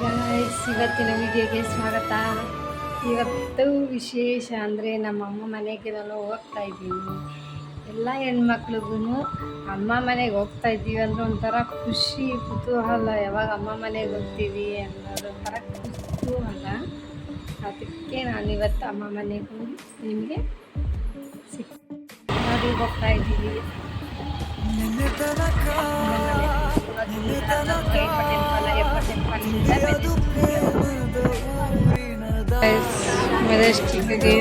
Guys, ಇವತ್ತಿನ ವಿಡಿಯೋಗೆ ಸ್ವಾಗತ. ಇವತ್ತು ವಿಶೇಷ ಅಂದರೆ ನಮ್ಮಮ್ಮ ಮನೆಗೆ ನಾನು ಹೋಗ್ತಾ ಇದ್ದೀನಿ. ಎಲ್ಲ ಹೆಣ್ಮಕ್ಳಿಗೂ ಅಮ್ಮ ಮನೆಗೆ ಹೋಗ್ತಾ ಇದ್ದೀವಿ ಅಂದರೆ ಒಂಥರ ಖುಷಿ, ಕುತೂಹಲ. ಯಾವಾಗ ಅಮ್ಮ ಮನೆಗೆ ಹೋಗ್ತೀವಿ ಅನ್ನೋದು ಒಂಥರ ಕುತೂಹಲ. ಅದಕ್ಕೆ ನಾನಿವತ್ತು ಅಮ್ಮ ಮನೆಗೆ ಹೋಗಿ ನಿಮಗೆ ನೋಡಿ ಹೋಗ್ತಾ ಇದ್ದೀವಿ. ಮೆಜೆಸ್ಟಿಕ್ಗೆ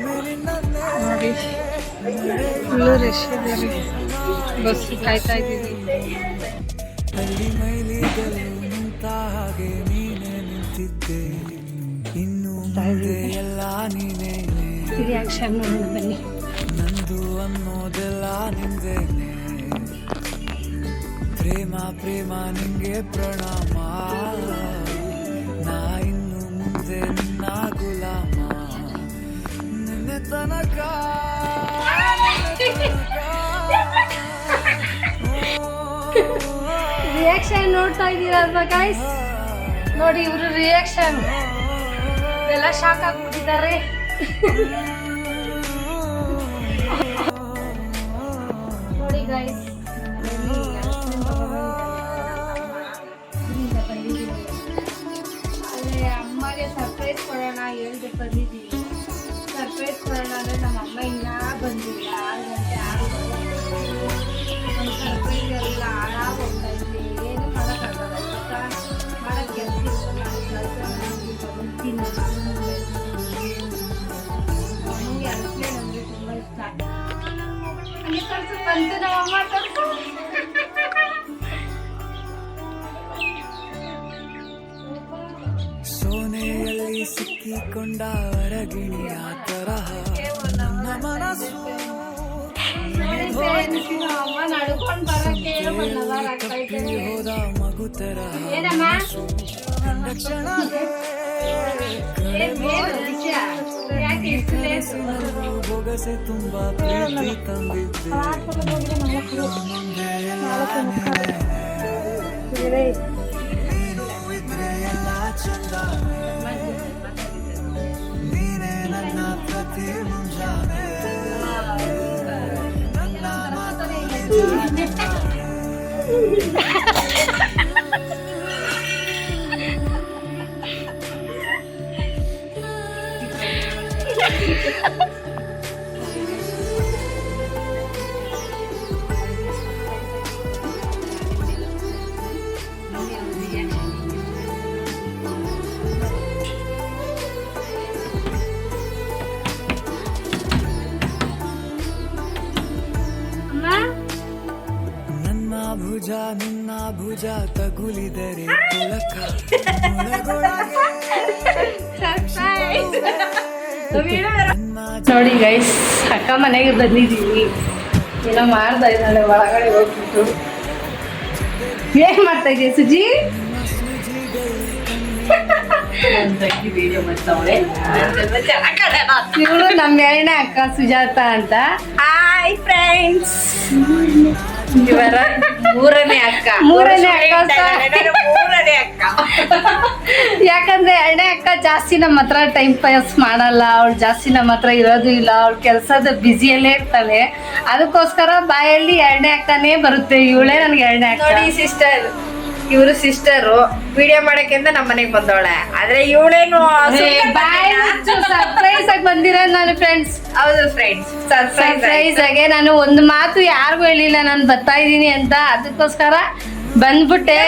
ನೋಡಿ ಫುಲ್ಲು ರಶ್ ಇದ್ದಾರೆ. ಬಸ್ ಕಾಯ್ತಾ ಇದ್ದೀವಿ. ರಿಯಾಕ್ಷನ್ ನೋಡೋಣ ಬನ್ನಿ. ನಂದು ಅನ್ನೋದೆಲ್ಲ ನಿಂದೇನೆ, ಪ್ರೇಮ ಪ್ರೇಮ ನಿಂಗೆ ಪ್ರಣಾಮ. ನಾ ಇನ್ನು ಮುಂದೆ ನಿನ್ನ ಗುಲಾಮ. ನಿನ್ನೆ ತನಕ ರಿಯಾಕ್ಷನ್ ನೋಡ್ತಾ ಇದ್ದೀರಲ್ವಾ ಗೈಸ್? ನೋಡಿ ಇವರು ರಿಯಾಕ್ಷನ್ ಎಲ್ಲ ಶಾಕ್ ಆಗ್ಬಿಟ್ಟಿದ್ದಾರೆ. ನೋಡಿ ಗೈಸ್, ಅಲ್ಲೇ ಅಮ್ಮಗೆ ಸರ್ಪ್ರೈಸ್ ಕೊಡೋಣ ಹೇಳ್ದೆ ಬಂದಿದ್ದೀವಿ. ಸರ್ಪ್ರೈಸ್ ಕೊಡೋಣ ಅಂದರೆ ನಮ್ಮ ಅಮ್ಮ ಇನ್ನೂ ಬಂದಿಲ್ಲ. 6 ಗಂಟೆ ಒಂದು ಸರ್ಪ್ರೈಸ್ ಎಲ್ಲ ಹಾಳಾಗಿ ಹೋಗ್ತಾ ಇದ್ವಿ. ಏನು ಮಾಡೋಕ್ಕಾಗಲ್ಲ. ಮಾಡೋಕ್ಕೆ ತಿನ್ನಲ್ಲ. ನಮಗೆ ಅಷ್ಟೇ ನಮಗೆ ತುಂಬ ಇಷ್ಟ. ಹಂಗೆ ತರ್ಸು ಬಂತು ನಮ್ಮಮ್ಮ ತರ್ಸು. ಸೋನೆಯಲ್ಲಿ ಸಿಕ್ಕಿಕೊಂಡ ಹೊರಗಿಣಿಯ ತರಹ ನನ್ನ ಮನಸ್ಸು. ಹೋದ ಮಗು ತರ ಬೊಗಸೆ ತುಂಬಾ ಪ್ರೀತಿ ತಂದಿದ್ದೆ. ಎಲ್ಲ ಚಂದ, ನೀನೇ ನನ್ನ ಪ್ರತಿ ಮುಂಜಾನೆ. ಭುಜ ನಿನ್ನ ಭುಜ ತಗುಲಿದರೆ ತುಳಕ ನೋಡಿ ಗೈಸ್, ಅಕ್ಕ ಮನೆಗೆ ಬಂದಿದ್ದೀವಿ. ಏನೋ ಮಾಡ್ತಾ ಇದ್ದಾಳೆ ಒಳಗಡೆ ಹೋಗ್ಬಿಟ್ಟು. ಏನ್ ಮಾಡ್ತಾ ಇದೀಯ ಸುಜಿ? ಇವಳು ನಮ್ಮ 2ನೇ ಅಕ್ಕ ಸುಜಾತ ಅಂತ. ಹಾಯ್ ಫ್ರೆಂಡ್ಸ್, ಇವರ 3ನೇ ಅಕ್ಕ. ಯಾಕಂದ್ರೆ 2ನೇ ಅಕ್ಕ ಜಾಸ್ತಿ ನಮ್ಮ ಹತ್ರ ಟೈಮ್ ಪಾಸ್ ಮಾಡಲ್ಲ. ಅವಳು ಜಾಸ್ತಿ ನಮ್ಮ ಹತ್ರ ಇರೋದು ಇಲ್ಲ. ಅವಳು ಕೆಲಸದ ಬ್ಯುಸಿಯಲ್ಲೇ ಇರ್ತಾಳೆ. ಅದಕ್ಕೋಸ್ಕರ ಬಾಯಲ್ಲಿ 2ನೇ ಅಕ್ಕನೇ ಬರುತ್ತೆ. ಇವಳೇ ನನಗೆ 2ನೇ ಅಕ್ಕ. ನೋಡಿ ಸಿಸ್ಟರ್, ಇವರು ಸಿಸ್ಟರು ವಿಡಿಯೋ ಮಾಡಕ್ಕೆ ಅಂತ ನಮ್ಮ ಮನೆಗೆ ಬಂದವಳೆ. ಆದ್ರೆ ಇವಳೇನು ಸರ್ಪ್ರೈಸ್ ಆಗಿ ಬಂದಿರೋದು ನಾನು ಫ್ರೆಂಡ್ಸ್. ಹೌದು ಫ್ರೆಂಡ್ಸ್, ಸರ್ಪ್ರೈಸ್ ಆಗಿ ನಾನು ಒಂದು ಮಾತು ಯಾರಿಗೂ ಹೇಳಿಲ್ಲ ನಾನು ಬರ್ತಾ ಇದ್ದೀನಿ ಅಂತ. ಅದಕ್ಕೋಸ್ಕರ ಬಂದ್ಬಿಟ್ಟೆ.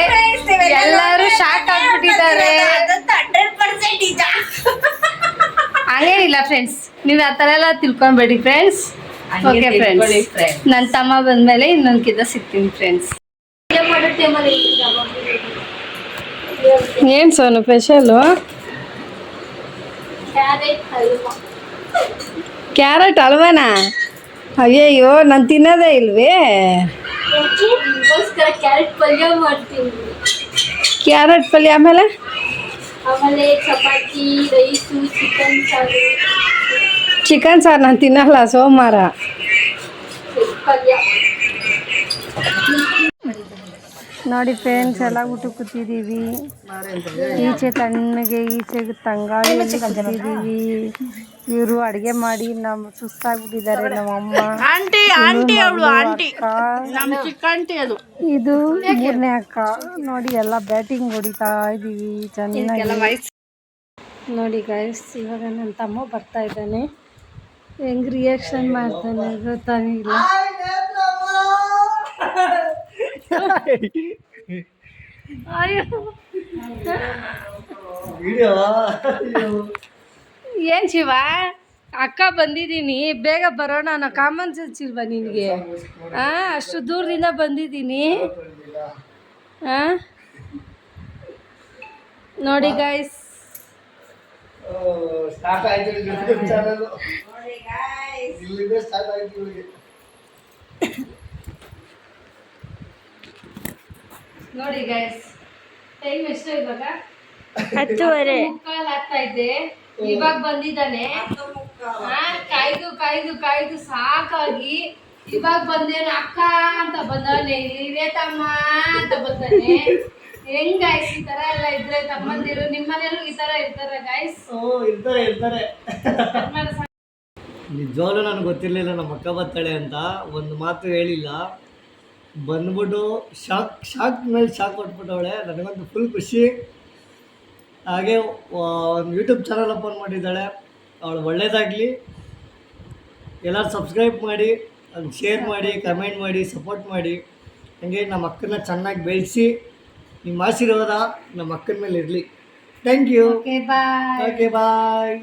ಎಲ್ಲರೂ ಶಾಕ್ ಆಗ್ಬಿಟ್ಟಿದ್ದಾರೆ. ಹಂಗೇನಿಲ್ಲ ಫ್ರೆಂಡ್ಸ್, ನೀವು ಆ ಥರ ಎಲ್ಲ ತಿಳ್ಕೊಬೇಡಿ ಫ್ರೆಂಡ್ಸ್. ಓಕೆ ಫ್ರೆಂಡ್ಸ್, ನನ್ನ ತಮ್ಮ ಬಂದ್ಮೇಲೆ ಇನ್ನೊಂದ್ಕಿಂತ ಸಿಗ್ತೀನಿ ಫ್ರೆಂಡ್ಸ್. ಏನು ಸೋನು ಸ್ಪೆಷಲು? ಕ್ಯಾರೆಟ್ ಹಲ್ವಾನಾ? ಅಯ್ಯಯ್ಯೋ, ನಾನು ತಿನ್ನೋದೇ ಇಲ್ವೇ. ಕ್ಯಾರೆಟ್ ಪಲ್ಯ ಮಾಡ್ತೀನಿ. ಕ್ಯಾರೆಟ್ ಪಲ್ಯ ಆಮೇಲೆ ಚಪಾತಿ, ರೈಸು, ಚಿಕನ್ ಸಾರು ನಾನು ತಿನ್ನಲ್ಲ ಸೋಮವಾರ. ಪಲ್ಯ ನೋಡಿ ಫ್ರೆಂಡ್ಸ್ ಎಲ್ಲ ಊಟ ಕೂತಿದ್ದೀವಿ. ಈಚೆ ತಣ್ಣಗೆ ಈಚೆಗೆ ತಂಗಾಳಿಯಲ್ಲಿ ಕೂತಿದ್ದೀವಿ. ಇವರು ಅಡುಗೆ ಮಾಡಿ ನಮ್ಮ ಸುಸ್ತಾಗ್ಬಿಟ್ಟಿದ್ದಾರೆ. ನಮ್ಮ ಅಮ್ಮ ಇದು 3ನೇ ಅಕ್ಕ. ನೋಡಿ ಎಲ್ಲ ಬ್ಯಾಟಿಂಗ್ ಹೊಡಿತಾ ಇದ್ದೀವಿ ಚೆನ್ನಾಗಿ. ನೋಡಿ ಗೈಸ್, ಇವಾಗ ನನ್ನ ತಮ್ಮ ಬರ್ತಾ ಇದ್ದಾನೆ. ಹೆಂಗ್ ರಿಯಾಕ್ಷನ್ ಮಾಡ್ತಾನೆ ಗೊತ್ತಾಗಿಲ್ಲ. ಏನ್ ಶಿವ, ಅಕ್ಕ ಬಂದಿದ್ದೀನಿ, ಬೇಗ ಬರೋಣ ಅನ್ನೋ ಕಾಮನ್ ಸೆನ್ಸ್ ಇಲ್ವಾ ನಿನಗೆ? ಅಷ್ಟು ದೂರದಿಂದ ಬಂದಿದ್ದೀನಿ. ನೋಡಿ ಗೈಸ್, ನೋಡಿ ಗೈಸ್, ಟೈಮ್ ಎಷ್ಟು ಇವಾಗ? 10:30 ಆಗ್ತಾ ಇದೆ. ಇವಾಗ ಬಂದಿದ್ದಾನೆ. ಕಾಯ್ದು ಕಾಯ್ದು ಕಾಯ್ದು ಸಾಕಾಗಿ ಇವಾಗ ಬಂದೇನು ಅಕ್ಕ ಅಂತ ಬಂದಾನೆ, ಇದೇ ತಮ್ಮ ಅಂತ ಬಂದಾನೆ. ಹೆಂಗ್ ಗಾಯ್ಸ್, ಈ ತರ ಎಲ್ಲ ಇದ್ರೆ ತಮ್ಮಂದಿರು? ನಿಮ್ಮನೇಲೂ ಈ ತರ ಇರ್ತಾರ ಗಾಯ್ಸ್? ಇರ್ತಾರೆ. ನಿಜವಾಗ್ಲೂ ನನಗೆ ಗೊತ್ತಿರಲಿಲ್ಲ ನಮ್ಮ ಅಕ್ಕ ಬರ್ತಾಳೆ ಅಂತ. ಒಂದು ಮಾತು ಹೇಳಿಲ್ಲ, ಬಂದ್ಬಿಟ್ಟು ಶಾಕ್ ಮೇಲೆ ಶಾಕ್ ಕೊಟ್ಬಿಟ್ಟವಳೆ. ನನಗಂತೂ ಫುಲ್ ಖುಷಿ. ಹಾಗೆ ಒಂದು ಯೂಟ್ಯೂಬ್ ಚಾನಲ್ ಓಪನ್ ಮಾಡಿದ್ದಾಳೆ. ಅವಳು ಒಳ್ಳೇದಾಗಲಿ. ಎಲ್ಲರೂ ಸಬ್ಸ್ಕ್ರೈಬ್ ಮಾಡಿ, ಅದನ್ನು ಶೇರ್ ಮಾಡಿ, ಕಮೆಂಟ್ ಮಾಡಿ, ಸಪೋರ್ಟ್ ಮಾಡಿ. ಹಾಗೆ ನಮ್ಮ ಅಕ್ಕನ ಚೆನ್ನಾಗಿ ಬೆಳೆಸಿ, ನಿಮ್ಮ ಆಶೀರ್ವಾದ ನಮ್ಮ ಅಕ್ಕನ ಮೇಲೆ ಇರಲಿ. Thank you. Okay bye. Okay bye.